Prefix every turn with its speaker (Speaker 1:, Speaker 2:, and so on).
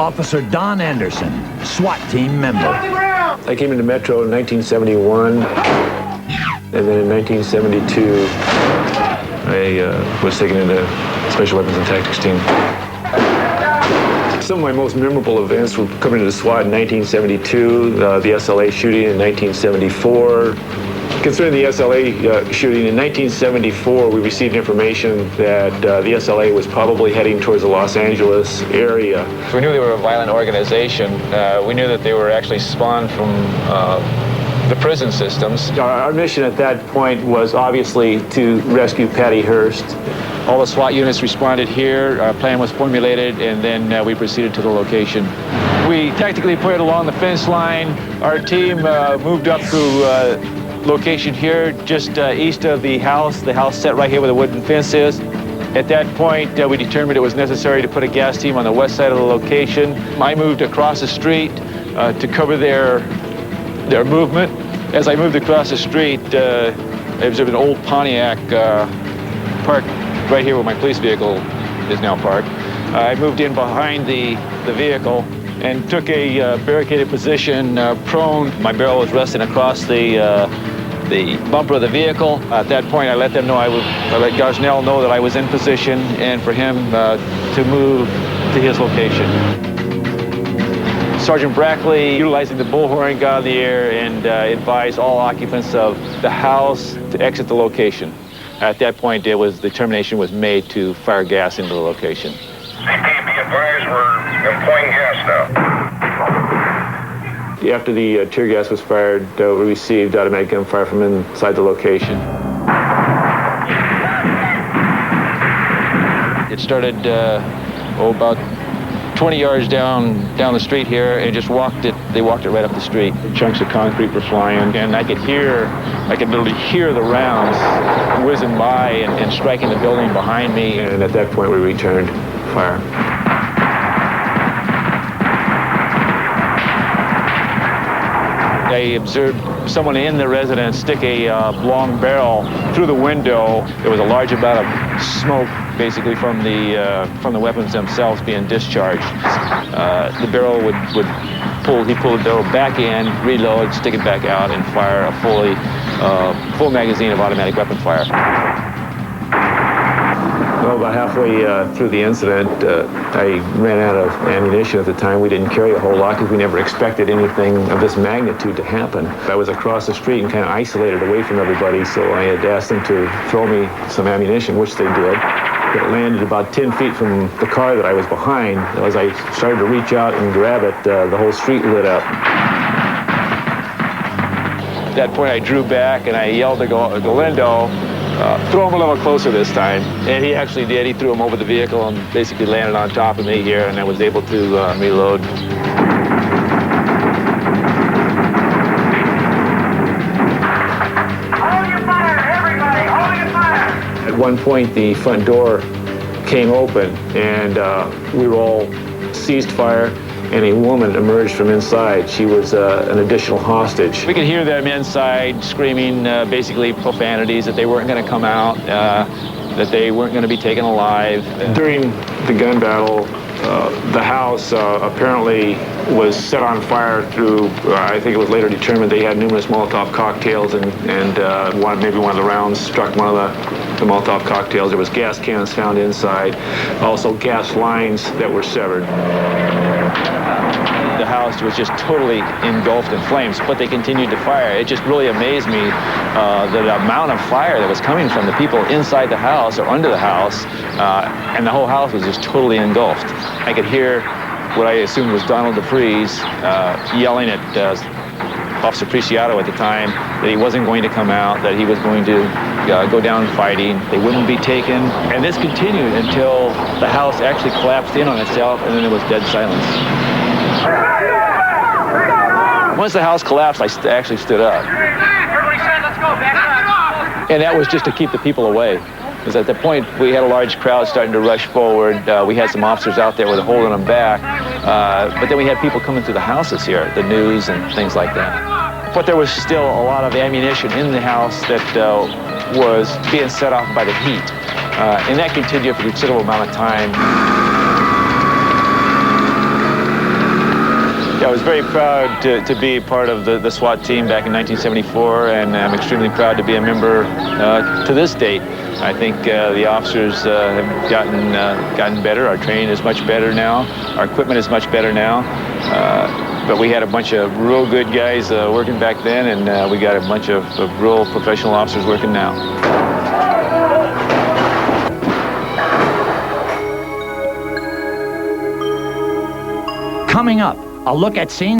Speaker 1: Officer Don Anderson, SWAT team member.
Speaker 2: I came into Metro in 1971, and then in 1972, I was taken into Special Weapons and Tactics team. Some of my most memorable events were coming to SWAT in 1972, the SLA shooting in 1974. Concerning the SLA shooting, in 1974, we received information that the SLA was probably heading towards the Los Angeles area.
Speaker 3: We knew they were a violent organization. We knew that they were actually spawned from the prison systems.
Speaker 2: Our mission at that point was obviously to rescue Patty Hearst.
Speaker 3: All the SWAT units responded here, our plan was formulated, and then we proceeded to the location. We tactically put it along the fence line. Our team moved up to location here, just east of the house set right here where the wooden fence is. At that point, we determined it was necessary to put a gas team on the west side of the location. I moved across the street to cover their movement. As I moved across the street, there was an old Pontiac parked right here where my police vehicle is now parked. I moved in behind the vehicle and took a barricaded position, prone. My barrel was resting across the bumper of the vehicle. At that point, I let them know I let Gosnell know that I was in position and for him to move to his location. Sergeant Brackley, utilizing the bullhorn, got in the air and advised all occupants of the house to exit the location. At that point, the determination was made to fire gas into the location.
Speaker 4: CP, be advised, we're employing gas now.
Speaker 2: After the tear gas was fired, we received automatic gunfire from inside the location.
Speaker 3: It started about 20 yards down the street here, and just they walked it right up the street.
Speaker 2: Chunks of concrete were flying,
Speaker 3: and I could literally hear the rounds whizzing by and striking the building behind me.
Speaker 2: And at that point, we returned fire.
Speaker 3: I observed someone in the residence stick a long barrel through the window. There was a large amount of smoke, basically from the weapons themselves being discharged. The barrel would pull the barrel back in, reload, stick it back out, and fire a full magazine of automatic weapon fire.
Speaker 2: Well, about halfway through the incident, I ran out of ammunition at the time. We didn't carry a whole lot because we never expected anything of this magnitude to happen. I was across the street and kind of isolated away from everybody, so I had asked them to throw me some ammunition, which they did. It landed about 10 feet from the car that I was behind. As I started to reach out and grab it, the whole street lit up.
Speaker 3: At that point, I drew back and I yelled to Galindo, throw him a little closer this time. And he actually did. He threw him over the vehicle and basically landed on top of me here, and I was able to reload.
Speaker 4: Hold your fire, everybody, hold your fire!
Speaker 2: At one point, the front door came open, and we were all ceased fire, and a woman emerged from inside. She was an additional hostage.
Speaker 3: We could hear them inside screaming basically profanities, that they weren't going to come out, that they weren't going to be taken alive.
Speaker 2: During the gun battle, the house apparently was set on fire through, I think it was later determined they had numerous Molotov cocktails, and maybe one of the rounds struck one of the Molotov cocktails. There was gas cans found inside, also gas lines that were severed.
Speaker 3: The house was just totally engulfed in flames, but they continued to fire. It just really amazed me the amount of fire that was coming from the people inside the house or under the house, and the whole house was just totally engulfed. I could hear what I assumed was Donald DeFreeze yelling at Officer Preciado at the time that he wasn't going to come out, that he was going to go down fighting. They wouldn't be taken. And this continued until the house actually collapsed in on itself, and then there was dead silence. Once the house collapsed, I actually stood up.
Speaker 4: Everybody said, let's go, back up!
Speaker 3: And that was just to keep the people away. Because at that point, we had a large crowd starting to rush forward. We had some officers out there with holding them back. But then we had people coming through the houses here, the news and things like that. But there was still a lot of ammunition in the house that was being set off by the heat. And that continued for a considerable amount of time. Yeah, I was very proud to be part of the SWAT team back in 1974, and I'm extremely proud to be a member to this date. I think the officers have gotten better. Our training is much better now. Our equipment is much better now. But we had a bunch of real good guys working back then, and we got a bunch of real professional officers working now.
Speaker 1: Coming up, a look at scenes